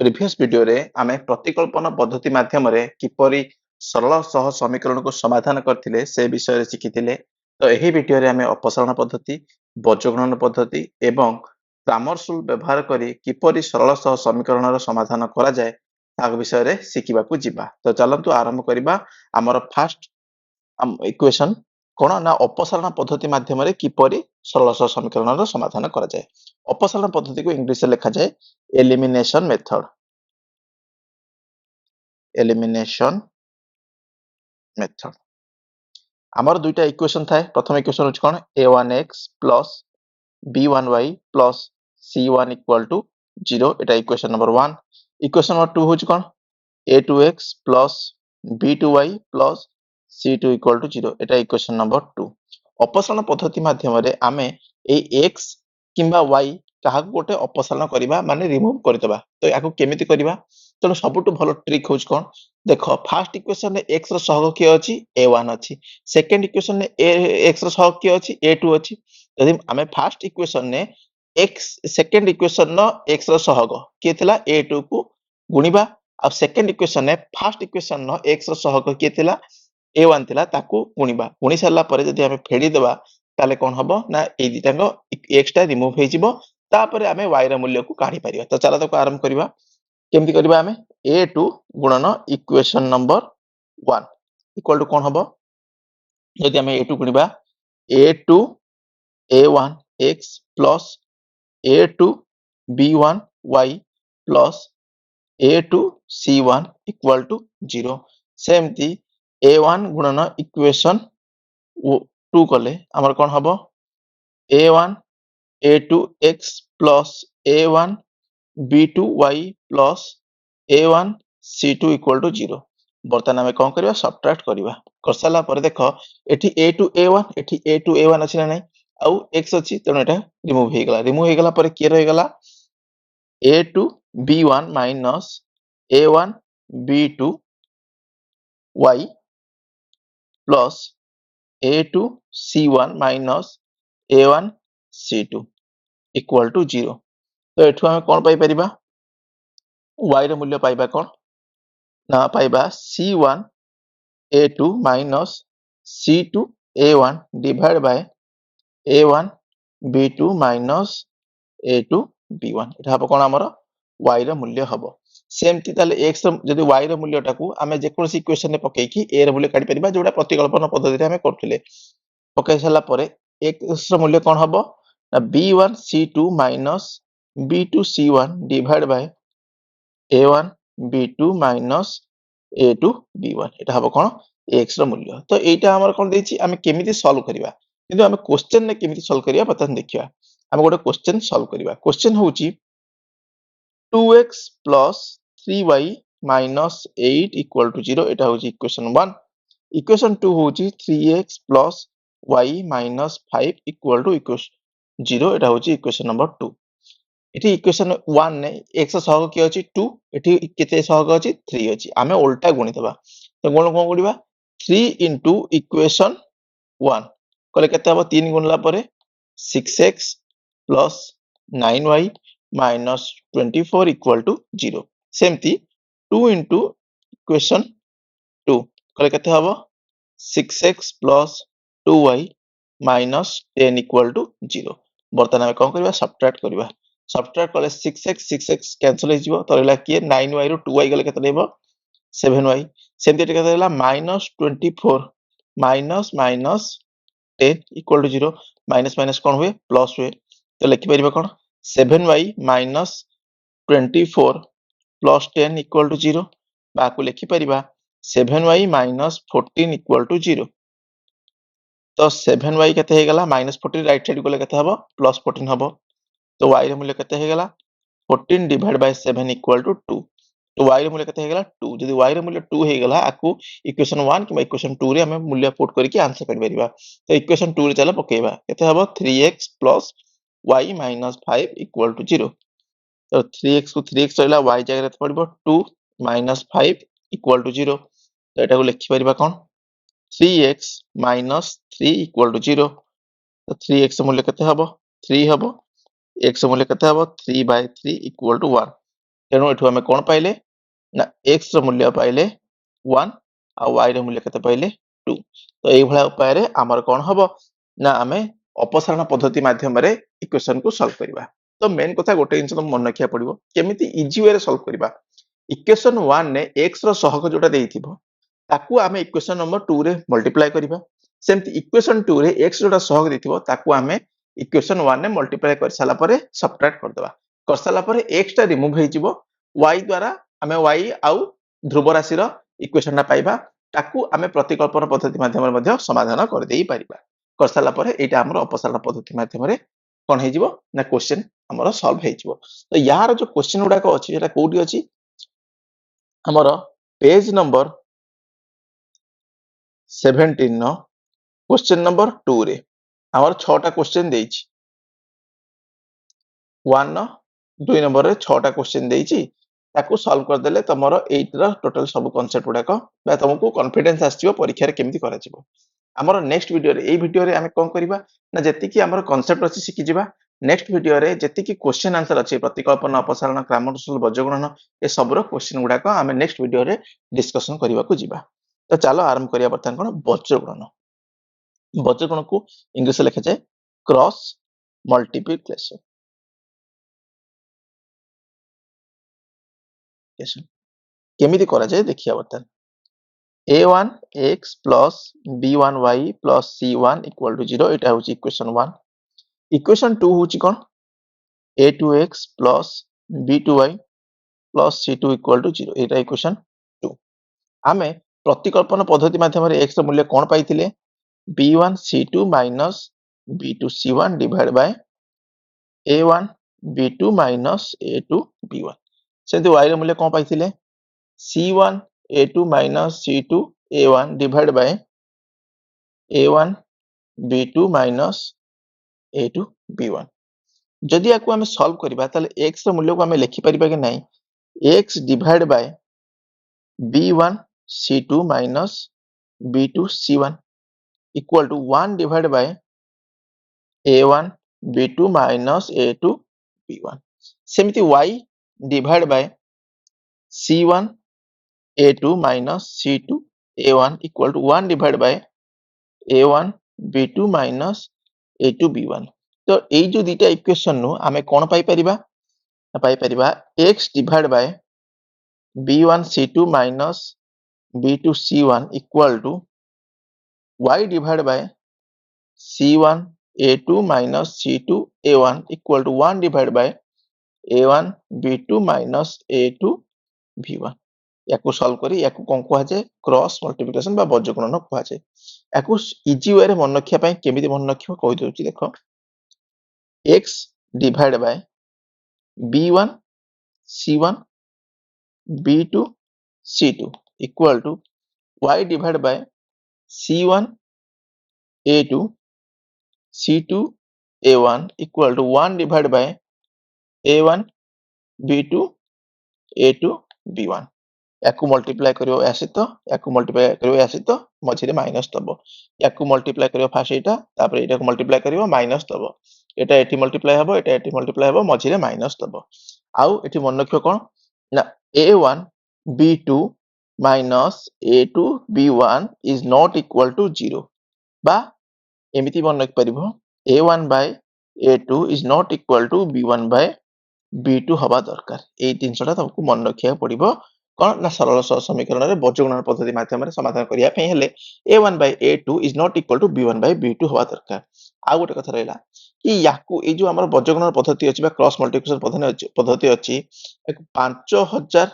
Previous video रे आमे प्रतिकल्पन पद्धति माध्यम रे किपरि सरल सह समीकरण को समाधान करथिले से विषय रे शिखिथिले। तो एही वीडियो रे आमे अपसारण पद्धति, बज्रगणन पद्धति एवं ग्रामर रूल व्यवहार करी किपरि सरल सह समीकरण रो समाधान करा जाय ता विषय रे शिखिबाकू जिबा। तो चलंतु आरंभ करिबा हमर फर्स्ट इक्वेशन कोन ना अपसारण पद्धति माध्यम रे किपरि सरल सह समीकरण रो समाधान करा जाय। अपसारण पद्धति को इंग्लिश रे लिखा जाय एलिमिनेशन मेथड। एलिमिनेशन मेथड आमर दुईटा इक्वेशन थाए। प्रथम इक्वेशन होछ कोन a1x plus b1y plus c1 equal to 0 एटा इक्वेशन नंबर 1। इक्वेशन नंबर 2 होछ कोन a2x plus b2y plus c2 equal to 0 एटा इक्वेशन नंबर 2। अपसारण पद्धति माध्यम रे आमे ए x किंबा y काहा गोटे अपसारण करिबा माने रिमूव करदेबा। तो याको केमिति करिबा तेणु सबुठु भलो ट्रिक होछ कोन देख फर्स्ट इक्वेशन रे x रो सहग के अछि a1 अछि, सेकंड इक्वेशन रे x रो सहग के अछि a2 अछि। यदि आमे फर्स्ट इक्वेशन ने x सेकंड इक्वेशन न x रो सहग के थिला a2 को गुणिबा आ सेकंड इक्वेशन ने फर्स्ट इक्वेशन न x रो सहग के थिला a1 थिला ताकू गुणिबा। गुणी सरला परे जदि आमे फेडी देबा ताले कोन हबो ना ए दिटांग x टा रिमूव हे जिवो तापरे आमे y रो मूल्य को काढी परिबा। तो चला ताको आरंभ करिबा। केमति करिबा आमे a2 गुणन इक्वेशन नंबर 1 इक्वल टू कोन हबो यदि आमे a2 गुणिबा a2 a1 x plus a2 b1 y plus a2 c1 equal to 0। सेमती a1 गुणन इक्वेशन 2 कले हमर कोन हबो a1 a2 x plus a1 b2 y plus a1 c2 equal to 0। बर्तन आमे कोन करिवा सबट्रैक्ट करिवा। करसाला पर देखो एठी a2 a1 एठी a2 a1 अछि ना नै आउ x अछि तेनो एटा रिमूव हे गेला। रिमूव हे गेला पर के रहि गेला a2 b1 minus a1 b2 y plus a2 c1 minus a1 c2 equal to 0। तो एठु आमे कोन पाई परिबा y रो मूल्य पाइबा कोन ना पाइबा c1 a2 minus c2 a1 divide by a1 b2 minus a2 b1 एटा हबो कोन हमर y रो मूल्य हबो। सेमति ताले x रो जदि y रो मूल्य टाकू आमे जे कोनसी इक्वेशन ने पकेई कि a रो मूल्य काढी परिबा जोडा प्रतिकल्पन पद्धति रे आमे करथिले। पकेई सला परे x रो मूल्य कोन हबो ना b1 c2 minus b2 c1 divide by a1 b2 minus a2 b1 एटा हबो कोन x रो मूल्य। तो एटा हमर कोन देछि आमे केमिति सॉल्व करिबा किंतु आमे क्वेश्चन ने केमिति सॉल्व करिया बतन देखिबा। आमे गोटे क्वेश्चन सॉल्व करिबा। क्वेश्चन होउची 2x plus 3y minus 8 equal to 0 एटा होउची इक्वेशन 1। इक्वेशन 2 होउची 3x plus y minus 5 equal to equation 0 एटा होउची इक्वेशन नंबर 2। एठी इक्वेशन 1 ने x सहग के अछि 2 एठी केते सहग अछि 3 अछि। आमे उल्टा गुणी देबा। तो गुण कोन गुणिबा 3 into इक्वेशन 1 कले केते हबो 3 गुणला परे 6x plus 9y minus 24 equal to 0। सेमती 2 into इक्वेशन 2 कले केते हबो 6x plus 2y minus 10 equal to 0। बर्तन आमे कोन करबा सबट्रैक्ट करबा। सबट्रैक्ट कले 6x कैंसिल हे जिवो तो रहला के 9y रो 2y गले केते लेबो 7y। सेमती केते रहला -24 minus minus 10 equal to 0। Minus minus कोन हुए प्लस हुए। तो लिखि परिबा कोन 7y minus 24 plus 10 equal to 0 बाकू लिखि परिबा 7y माइनस 14 इक्वल टू 0। तो 7y केते हे गेला -14 राइट साइड को केते हबो +14 हबो। तो y रे मूल्य केते हे गेला 14 डिवाइड बाय 7 इक्वल टू 2। तो y रे मूल्य केते हे गेला 2। जदि y रे मूल्य 2 हे गेला आकू इक्वेशन 1 कि इक्वेशन 2 रे हमें मूल्य पुट करके आंसर कर परिबा। तो इक्वेशन 2 रे चला पकेइबा केते हबो 3x plus y minus 5 equal to 0। तो 3x को 3x रहला y जगह रे पड़िबो 2 माइनस 5 इक्वल टू 0। तो एटा को लिखि परिबा कोन 3x माइनस 3 इक्वल टू 0। तो 3x मूल्य केते हबो 3 हबो x मूल्य केते हबो 3 by 3 इक्वल टू 1। तेणु एठू आमे कोन पाइले ना x रो मूल्य पाइले 1 आ y रो मूल्य केते पाइले 2। तो एई भला उपाय रे हमर कोन हबो ना आमे अपसारण पद्धति माध्यम रे इक्वेशन को सॉल्व करिबा। तो मेन कथा गोटे जिंस तो मन रखिया पड़िबो केमिति इजी वे रे सॉल्व करिबा। इक्वेशन 1 ने x रो सहग जोटा देइथिबो ताकू आमे इक्वेशन नंबर 2 रे मल्टीप्लाई करिबा। सेमति इक्वेशन 2 रे x जोटा सहग देइथिबो ताकू आमे इक्वेशन 1 ने मल्टीप्लाई कर साला परे सबट्रैक्ट कर देबा। कर साला परे x टा रिमूव हे जिवो y द्वारा आमे y आउ ध्रुव राशि रो इक्वेशन ना पाइबा ताकू आमे प्रतिकल्पन पद्धति माध्यम रे मध्ये समाधान कर देई परिबा। कर साला परे एटा हमर अपसारण पद्धति माध्यम रे कोन हे जिवो ना क्वेश्चन हमर सॉल्व हे जिवो। तो यार जो क्वेश्चन गुडा को अछि एटा कोठी अछि हमर page number 17 no question number 2 रे हमर 6 टा क्वेश्चन देइछि 1 नो 2 नंबर रे 6 टा क्वेश्चन देइछि ताकू सॉल्व कर देले तमरो 8 रो टोटल सब कांसेप्ट गुडा को बा तुमको कॉन्फिडेंस आसीबो परीक्षा रे केमिति करा जिवो। हमर नेक्स्ट वीडियो रे एई वीडियो रे हमें कोन करिबा ना जति कि हमर कांसेप्ट अछि सिखि जिबा। नेक्स्ट वीडियो रे जति कि क्वेश्चन आंसर अछि प्रतिकल्पन अपसारण ग्रामर बज्रगणन ए सब रो क्वेश्चन गुडा को हमें नेक्स्ट वीडियो रे डिस्कशन करिबा को जिबा। तो चलो आरंभ करिया बर्तन कोन बज्रगणन। बज्रगणन को इंग्लिश में लिखा जाए क्रॉस मल्टीप्लिकेशन। केमिति करा जाए देखिया बर्तन a1x plus b1y plus c1 equal to 0 एटा होची इक्वेशन 1। इक्वेशन 2 होची कोन a2x plus b2y plus c2 equal to 0 एटा इक्वेशन 2। आमे प्रतिकल्पन पद्धति माध्यम रे x रो मूल्य कोन पाइथिले b1 c2 minus b2 c1 divided by a1 b2 minus a2 b1 सेंति y रो मूल्य कोन पाइथिले c1 a2 minus c2 a1 divided by a1 b2 minus a2 b1। जदि याकू हमें solve करिबा ताले x रो मूल्य को हमें लिखि परिबा कि नहीं x divided by b1 c2 minus b2 c1 equal to 1 divided by a1 b2 minus a2 b1। सेमिति y divided by c1 a2 minus c2 a1 equal to 1 divided by a1 b2 minus a2 b1। तो एई जो दुटा equation नु हमें कोन पाई परिबा पाई परिबा x divided by b1 c2 minus b2 c1 equal to y divided by c1 a2 minus c2 a1 equal to 1 divided by a1 b2 minus a2 b1। याकू solve करी याकू कोन कोहा जाय क्रॉस मल्टीप्लिकेशन बा बज्रगणन कोहा जाय। याकू इजी वे रे मन रखिया पई केमिति मन रखियो कहि दोछि देखो x divide by b1 c1 b2 c2 equal to y divide by c1 a2 c2 a1 equal to 1 divide by a1 b2 a2 b1। याकू मल्टीप्लाई करियो या सहित याकू मल्टीप्लाई करियो या सहित मझिरे माइनस दबो। याकू मल्टीप्लाई करियो फास्ट एटा तापर एटा को मल्टीप्लाई करियो माइनस दबो। एटा एठी मल्टीप्लाई हबो एटा एठी मल्टीप्लाई हबो मझिरे माइनस दबो। आउ एठी मन रखियो कोन ना a1 b2 minus a2 b1 is not equal to 0 बा एमिति मन रख परिबो a1 by a2 is not equal to b1 by b2 हवा दरकार। ए तीन सटा तुमको मन रखिया पड़िबो कोन ना सरल समीकरण रे बज्रगणन पद्धति माध्यम रे समाधान करिया पे हेले a1 by a2 is not equal to b1 by b2 हवा दरकार। आ गोटे कथा रहला कि याकू ए जो हमर बज्रगणन पद्धति अछि बा क्रॉस मल्टीप्लिकेशन पद्धति अछि 5000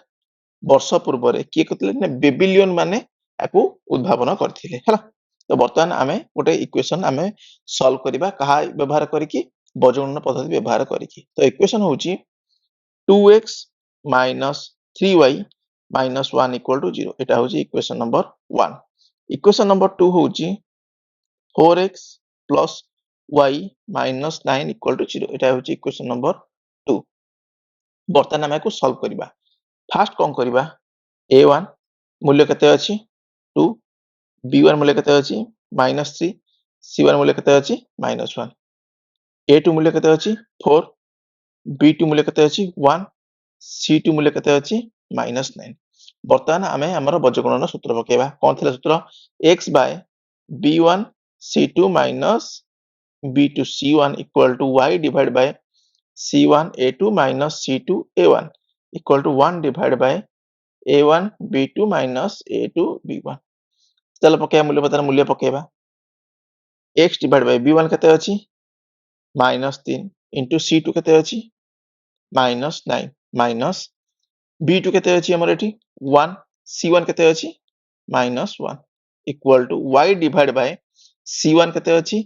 वर्ष पूर्व रे के कतले ने बेबिलियन माने याकू उद्भावन करथिले हला। तो वर्तमान आमे गोटे इक्वेशन आमे सॉल्व करिबा कहा व्यवहार करिकि बज्रगणन पद्धति व्यवहार करिकि। तो इक्वेशन होउची 2x minus 3y minus 1 equal to 0 एटा होची इक्वेशन नंबर 1। इक्वेशन नंबर 2 होची 4x plus y minus 9 equal to 0 एटा होची इक्वेशन नंबर 2। वर्तमान आमे को सॉल्व करिबा। फास्ट कोन करिबा a1 मूल्य केते अछि 2 b1 मूल्य केते अछि -3 c1 मूल्य केते अछि -1 a2 मूल्य केते अछि 4 b2 मूल्य केते अछि 1 C2 मूल्य केते अछि -9। वर्तमान आमे हमर बजगणन सूत्र पकेबा कोन थिला सूत्र x by b1 c2 minus b2 c1 equal to y divided by c1 a2 minus c2 a1 equal to 1 divided by a1 b2 minus a2 b1 चलो पकेबा मूल्य बता मूल्य पकेबा x divided by b1 केते अछि -3 into c2 केते अछि -9 minus b2 केते अछि हमर एठी 1 c1 केते अछि -1 equal to y divided by c1 केते अछि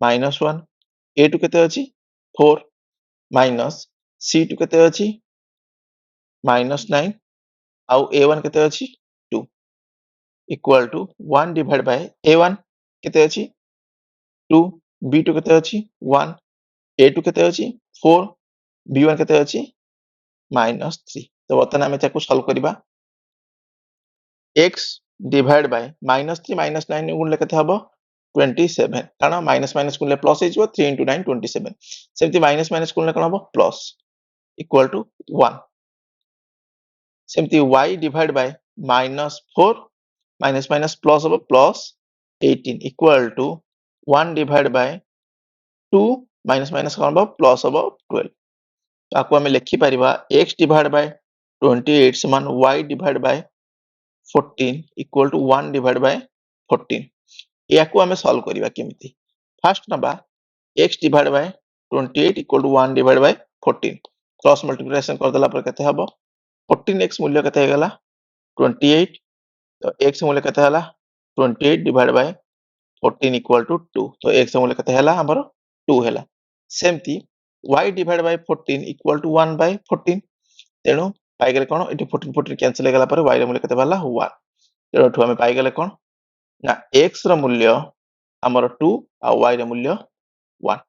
-1 a2 केते अछि 4 minus c2 केते अछि -9 आउ a1 केते अछि 2 equal to 1 divided by a1 केते अछि 2 b2 केते अछि 1 a2 केते अछि 4 b1 केते अछि -3 तो बर्तमान आमे ताको सॉल्व करिबा x divided by -3 -9 गुणले केते हबो 27 कारण माइनस माइनस गुणले प्लस हे 3 into 9 27 सेमति माइनस माइनस गुणले कोन हबो प्लस इक्वल टू 1 सेमति y divided by -4 minus minus plus हबो plus 18 equal to 1 divided by 2 minus minus कोन हबो प्लस हबो 12 ताको हमें लिखि परिबा x divided by 28 समान y divided by 14 equal to 1 divided by 14 याको हमें सॉल्व करिबा केमिति फर्स्ट नबा x divided by 28 equal to 1 divided by 14 cross multiplication कर देला पर केते हबो 14x मूल्य केते हेगला 28 तो x मूल्य केते हला 28 divided by 14 equal to 2 तो x मूल्य केते हला हमर 2 हेला सेमति y divided by 14 equal to 1 by 14 तेणु पाई गेले कोन एटी 14 14 कैंसिल हे गेला पर y र मूल्य केते बाला 1 तेणु ठु हमें पाई गेले कोन ना x र मूल्य हमर 2 आ y र मूल्य 1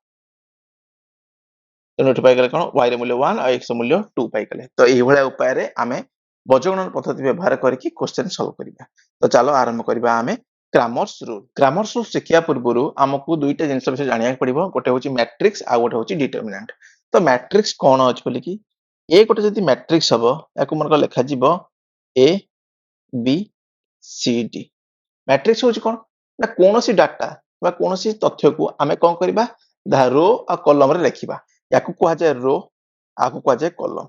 तेणु एठु पाई गेले कोन y र मूल्य 1 आ x र मूल्य 2 पाई गेले तो एही भले उपाय रे आमे बजगणन पद्धति व्यवहार करके क्वेश्चन सॉल्व करिबा तो चलो आरंभ करिबा आमे ग्रामर्स रूल शिखिया पूर्वरु हमकु दुईटा जिंस विषय जानिया पड़िबो गोटे होची मैट्रिक्स आ गोटे होची डिटरमिनेंट तो मैट्रिक्स कोन अछि बोली कि ए गोटे जदि मैट्रिक्स हबो याकु मनका लेखा जिवो A B C D matrix होची कोन ना कोनोसी डाटा बा कोनोसी तथ्य को आमे कोन करिबा धा रो आ कॉलम रे लिखिबा याकु कुहा जाय रो आकु कुहा जाय कॉलम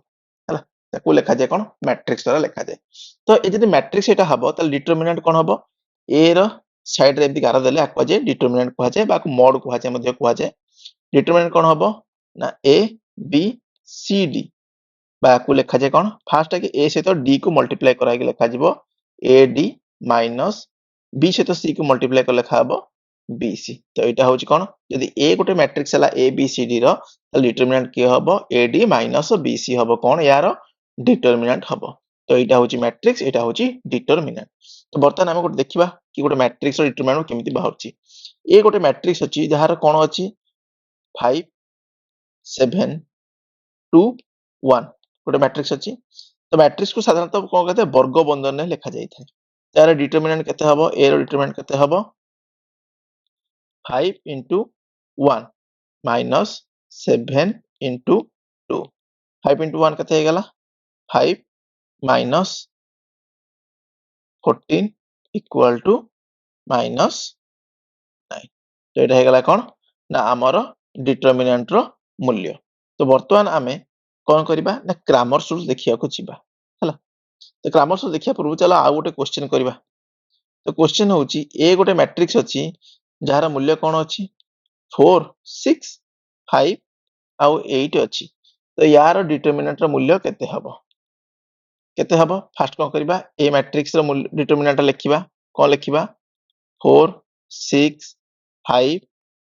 हला ताकु लेखा जाय कोन मैट्रिक्स द्वारा लेखा जाय तो ए जदि मैट्रिक्स एटा हबो त डिटरमिनेंट कोन हबो ए रो साइड रे एमति गार देले आकु जाय डिटरमिनेंट कुहा जाय बा मोड कुहा जाय मध्ये कुहा जाय डिटरमिनेंट कोन हबो ना ए बी सी डी बा आकु लेखा जाय कोन फर्स्ट के ए से तो डी को मल्टीप्लाई करा के लेखा जिवो ए डी माइनस बी से तो सी को मल्टीप्लाई कर लेखा हबो बी सी तो एटा होची कोन यदि ए गोटे मैट्रिक्स हला ए बी सी डी रो त डिटरमिनेंट के हबो A D minus B C हबो कोन यार डिटरमिनेंट हबो तो एटा होची मैट्रिक्स एटा होची डिटरमिनेंट तो बर्तमान हम गोटे देखिबा कि गोटे मैट्रिक्स रो डिटरमिनेंट केमिति बाहरची ए गोटे मैट्रिक्स अछि जहार कोन अछि 5 7 2 1 गोटे मैट्रिक्स अछि तो मैट्रिक्स को साधारणतः कोन कहते हैं वर्ग बंधन में लिखा जाय था तार डिटरमिनेंट केते हबो ए रो डिटरमिनेंट केते हबो 5 into 1 minus 7 into 2 5 into 1 केते हे गेला 5 minus 14 equal to minus 9 तो एटा हे गेला कोन ना हमर डिटरमिनेंट रो मूल्य तो वर्तमान आमे कोन करिबा ना ग्रामर रूल देखिया को छिबा हला तो ग्रामर रूल देखिया पूर्व चला आ गोटे क्वेश्चन करिबा तो क्वेश्चन होची ए गोटे मैट्रिक्स अछि जहार मूल्य कोन अछि 4 6 5 आउ 8 अछि तो यार डिटरमिनेंट रो मूल्य केते हबो फर्स्ट कोन करिबा ए मैट्रिक्स रो मूल्य डिटरमिनेंट लिखिबा कोन लिखिबा 4 6 5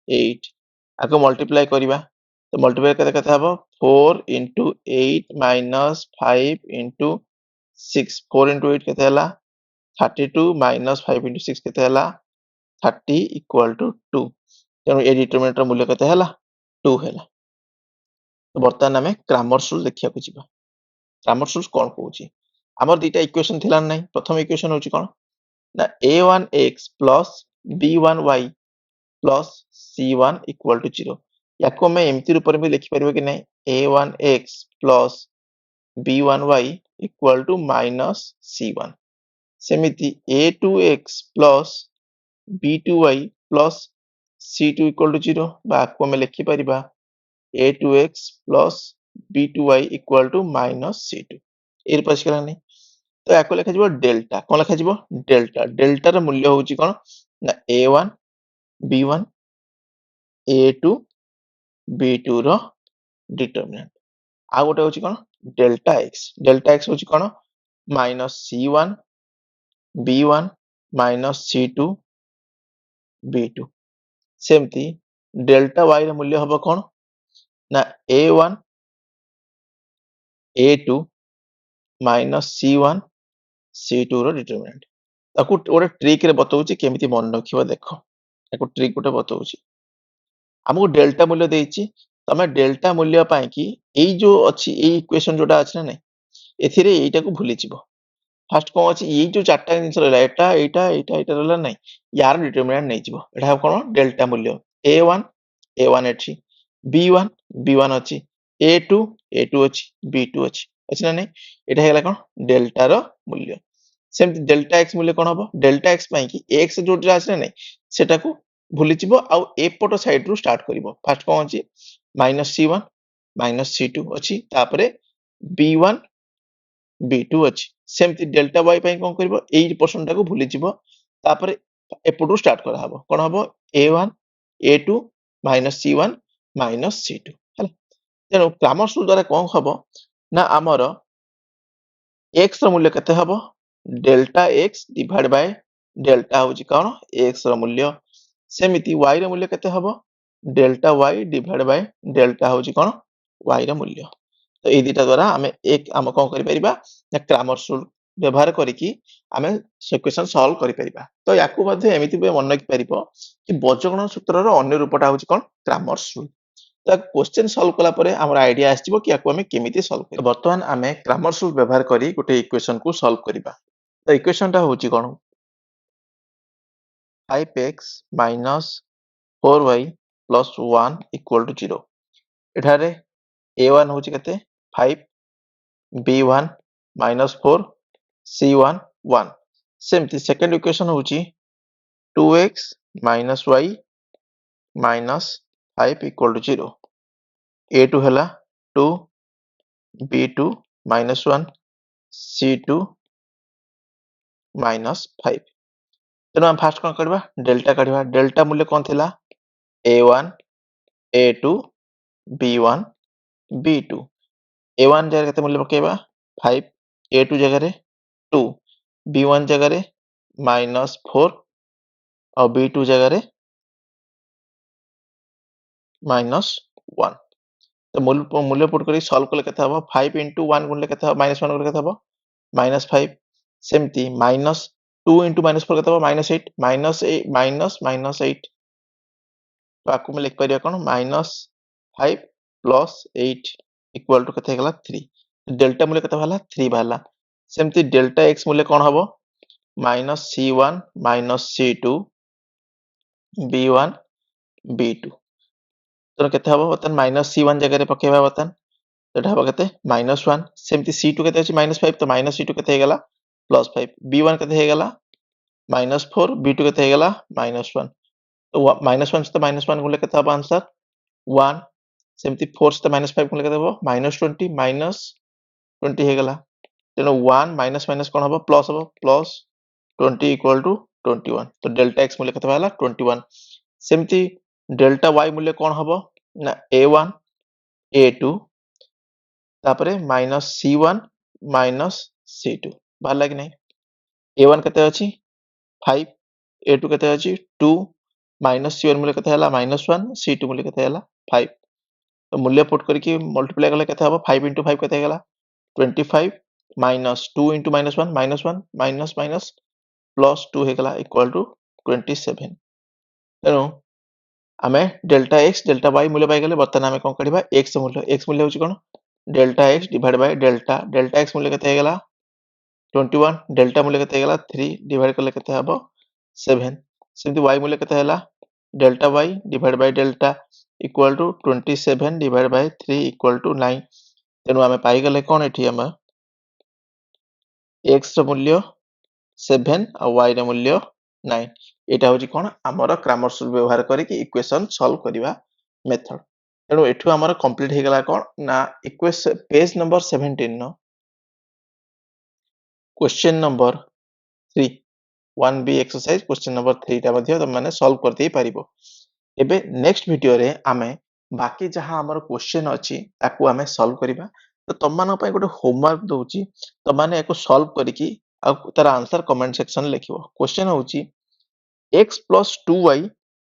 8 आको मल्टीप्लाई करिबा तो मल्टीप्लाई केते केते हबो 4 into 8 minus 5 into 6 4 into 8 केते हला 32 minus 5 into 6 केते हला 30 equal to 2 तेणु ए डिटरमिनेंट रो मूल्य केते हला 2 हला तो बर्तमान हमें ग्रामर रूल देखिया को जिबा ग्रामर रूल कोन कहूची हमर दुईटा इक्वेशन थिला नै प्रथम इक्वेशन होची कोन ना a1x plus b1y plus c1 equal to 0 याको मैं एमती रूप में लिखि परिबो कि नै a1x plus b1y equal to minus c1 ସେମିତି a2x plus b2y plus c2 equal to 0 ବା ଆକୁ ଆମେ ଲେଖିପାରିବା a2x plus b2y equal to minus c2 ଏଇରେ ପରିଷ୍କାର ନାହିଁ ତ ୟାକୁ ଲେଖାଯିବ ଡେଲ୍ଟା କଣ ଲେଖାଯିବ ଡେଲ୍ଟାର ମୂଲ୍ୟ ହଉଛି କଣ ନା a1 b1 a2 b2 ର ଡିଟରମିନାଣ୍ଟ ଆଉ ଗୋଟେ ହଉଛି କଣ ଡେଲ୍ଟା x ହଉଛି କଣ minus c1 b1 minus c2 b2 ସେମିତି ଡେଲ୍ଟା y ର ମୂଲ୍ୟ ହବ କଣ ନା a1 a2 minus c1 c2 ର ଡିଟରମିନାଣ୍ଟ ତାକୁ ଗୋଟେ ଟ୍ରିକ୍ ରେ ବତଉଛି କେମିତି ମନେ ରଖିବ ଦେଖ ତାକୁ ଟ୍ରିକ୍ ଗୋଟେ ବତଉଛି ଆମକୁ ଡେଲ୍ଟା ମୂଲ୍ୟ ଦେଇଛି ତମେ ଡେଲ୍ଟା ମୂଲ୍ୟ ପାଇଁ କି ଏଇ ଯୋଉ ଅଛି ଏଇ ଇକ୍वेସନ ଯୋଉଟା ଅଛି ନା ନାଇଁ ଏଥିରେ ଏଇଟାକୁ ଭୁଲିଯିବ ଫାଷ୍ଟ କଣ ଅଛି ଏଇ ଯୋଉ ଚାରିଟା ଜିନିଷ ରହିଲା ଏଇଟା ରହିଲା ନାଇଁ ୟାର ଡିଟରମିନାଣ୍ଟ ନେଇଯିବ ଏଟା କଣ ଡେଲ୍ଟା ମୂଲ୍ୟ a1 ଅଛି b1 ଅଛି a2 ଅଛି b2 ଅଛି ନା ନାଇଁ ଏଟା ହେଇଗଲା କଣ ଡେଲ୍ଟାର ମୂଲ୍ୟ ସେମିତି ଡେଲ୍ଟା x ମୂଲ୍ୟ କଣ ହବ ଡେଲ୍ଟା x ପାଇଁ କି x ଯୋଉଟା ଅଛି ନା ନାଇଁ ସେଟାକୁ ଭୁଲିଯିବ ଆଉ ଏପଟ ସାଇଡ ରୁ ଷ୍ଟାର୍ଟ କରିବ ଫାଷ୍ଟ କଣ ଅଛି ମାଇନସ c1 ମାଇନସ c2 ଅଛି ତାପରେ b1 b2 ଅଛି ସେମିତି ଡେଲ୍ଟା y ପାଇଁ କଣ କରିବ ଏଇ ପର୍ସନ ଟାକୁ ଭୁଲିଯିବ ତାପରେ ଏପଟରୁ ଷ୍ଟାର୍ଟ କରାହବ କଣ ହବ a1 a2 minus c1 minus c2 ହେଲା ତେଣୁ କ୍ରାମର୍ସ ରୁଲ ଦ୍ୱାରା କଣ ହବ ନା ଆମର x ର ମୂଲ୍ୟ କେତେ ହବ ଡେଲ୍ଟା x ଡିଭାଇଡ ବାय ଡେଲ୍ଟା ହଉଛି କଣ x ର ମୂଲ୍ୟ ସେମିତି y ର ମୂଲ୍ୟ କେତେ ହବ ଡେଲ୍ଟା y ଡିଭାଇଡ ବାय ଡେଲ୍ଟା ହଉଛି କଣ y ର ମୂଲ୍ୟ ତ ଏଇ ଦିଟା ଦ୍ୱାରା ଆମେ କଣ କରିପାରିବା ନା କ୍ରାମର୍ସ ରୁଲ ବ୍ୟବହାର କରିକି ଆମେ ଇକ୍ୱେସନ ସଲ୍ଭ କରିପାରିବା ତ ୟାକୁ ମଧ୍ୟ ଏମିତି ମନେ ରଖିପାରିବ କି ବୀଜଗଣିତ ସୂତ୍ରର ଅନ୍ୟ ରୂପଟା ହଉଛି କଣ କ୍ରାମର୍ସ ରୁଲ ତ କ୍ୱେଶ୍ଚନ ସଲ୍ଭ କଲା ପରେ ଆମର ଆଇଡିଆ ଆସିଯିବ କି ୟାକୁ ଆମେ କେମିତି ସଲ୍ଭ କରିବା ବର୍ତ୍ତମାନ ଆମେ କ୍ରାମର୍ସ ରୁଲ ବ୍ୟବହାର କରି ଗୋଟେ ଇକ୍ୱେସନ କୁ ସଲ୍ଭ କରିବା ତ ଇକ୍ୱେସନଟା ହଉଛି କଣ 5x minus 4y plus 1 equal to 0 ଏଠାରେ a1 ହଉଛି କେତେ 5 b1 minus 4 c1 1 ସେମିତି ସେକେଣ୍ଡ ଇକ୍ୱେସନ ହଉଛି 2x minus y minus 5 equal to 0 a2 ହେଲା 2 b2 minus 1 c2 minus 5 ତେଣୁ ଆମେ ଫାଷ୍ଟ କଣ କରିବା ଡେଲ୍ଟା କାଢିବା ଡେଲ୍ଟା ମୂଲ୍ୟ କଣ ଥିଲା a1 a2 b1 b2 a1 ଜାଗାରେ କେତେ ମୂଲ୍ୟ ପକେଇବା 5 a2 ଜାଗାରେ 2 b1 ଜାଗାରେ -4 ଆଉ b2 ଜାଗାରେ -1 ତ ମୂଲ୍ୟ ପୁଟ୍ କରି ସଲ୍ଭ କଲେ କେତେ ହବ 5 into 1 ଗୁଣିଲେ କେତେ ହବ -1 ଗୁଣିଲେ କେତେ ହବ -5 ସେମିତି -2 into -4 କେତେ ହବ -8 -8 ତ ଆକୁ ଆମେ ଲେଖିପାରିବା କଣ -5 plus 8 equal to କେତେ ହେଇଗଲା 3 ଡେଲ୍ଟା ମୂଲ୍ୟ କେତେ ବାହାରିଲା 3 ବାହାରିଲା ସେମିତି ଡେଲ୍ଟା x ମୂଲ୍ୟ କଣ ହବ -c1 -c2 b1 b2 ତ କେତେ ହବ ବର୍ତ୍ତମାନ -c1 ଜାଗାରେ ପକେଇବା ବର୍ତ୍ତମାନ ସେଟା ହବ କେତେ -1 ସେମିତି c2 କେତେ ଅଛି -5 ତ -c2 କେତେ ହେଇଗଲା +5 b1 କେତେ ହେଇଗଲା -4 b2 କେତେ ହେଇଗଲା -1 ତ -1 ସହିତ -1 ଗୁଣିଲେ କେତେ ହବ ଆନ୍ସର 1 ସେମିତି 4 ସହିତ -5 ଗୁଣିଲେ କେତେ ହବ -20 -20 ହେଇଗଲା ତେଣୁ 1 ମାଇନସ୍ କଣ ହବ ପ୍ଲସ୍ ହବ ପ୍ଲସ୍ 20 equal to 21 ତ ଡେଲ୍ଟା x ମୂଲ୍ୟ କେତେ ବାହାରିଲା 21 ସେମିତି ଡେଲ୍ଟା y ମୂଲ୍ୟ କଣ ହବ ନା a1 a2 ତାପରେ -c1 -c2 ବାହାରିଲା କି ନାହିଁ a1 କେତେ ଅଛି 5 a2 କେତେ ଅଛି 2 -c1 ମୂଲ୍ୟ କେତେ ହେଲା -1 c2 ମୂଲ୍ୟ କେତେ ହେଲା 5 ତ ମୂଲ୍ୟ ପୁଟ୍ କରିକି ମଲ୍ଟିପ୍ଲାଏ କଲେ କେତେ ହବ 5 into 5 କେତେ ହେଇଗଲା 25 -2 into -1 -1 ପ୍ଲସ୍ 2 ହେଇଗଲା equal to 27 ତେଣୁ ଆମେ ଡେଲ୍ଟା x ଡେଲ୍ଟା y ମୂଲ୍ୟ ପାଇଗଲେ ବର୍ତ୍ତମାନ ଆମେ କଣ କାଢିବା x ମୂଲ୍ୟ ହଉଛି କଣ delta x divide Bai delta x ମୂଲ୍ୟ କେତେ ହେଇଗଲା 21 ଡେଲ୍ଟା ମୂଲ୍ୟ କେତେ ହେଇଗଲା 3 ଡିଭାଇଡ କଲେ କେତେ ହବ 7 ସେମିତି y ମୂଲ୍ୟ କେତେ ହେଲା delta y divide Bai delta equal to 27 divided by 3 equal to 9 ତେଣୁ ଆମେ ପାଇଗଲେ କଣ ଏଠି ଆମେ x ର ମୂଲ୍ୟ 7 ଆଉ y ର ମୂଲ୍ୟ 9 ଏଟା ହଉଛି କଣ ଆମର କ୍ରାମର୍ସ ରୁଲ ବ୍ୟବହାର କରିକି ଇକ୍वेशन ସଲ୍ଭ କରିବା ମେଥड ତେଣୁ ଏଠୁ ଆମର କମ୍ପ୍ଲିଟ ହେଇଗଲା କଣ ନା equation page number 17 no question number 3 1b exercise question number 3 टा मध्ये तुम माने सॉल्व कर देई पारिबो एबे नेक्स्ट वीडियो रे आमे बाकी जहां हमर क्वेश्चन अछि ताकू आमे सॉल्व करिबा तो तुम मानो पय गोटे होमवर्क दउची तुम माने एको सॉल्व करिकि आ तार आंसर कमेंट सेक्शन लिखिबो क्वेश्चन होउची x plus 2y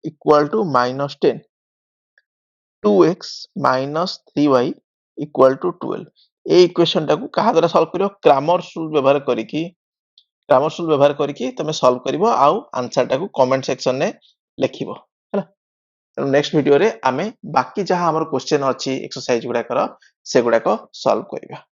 equal to minus 10 2x minus 3y equal to 12 A equation टाकू कहा द्वारा सॉल्व करियो क्रामर्स रूल व्यवहार करिकि तमे सॉल्व करिवो आउ आंसर टाकू कमेंट सेक्शन ने लिखिबो हैला नेक्स्ट वीडियो रे आमे बाकी जहां हमर क्वेश्चन अछि एक्सरसाइज गुडा कर से गुडा को सॉल्व करिबा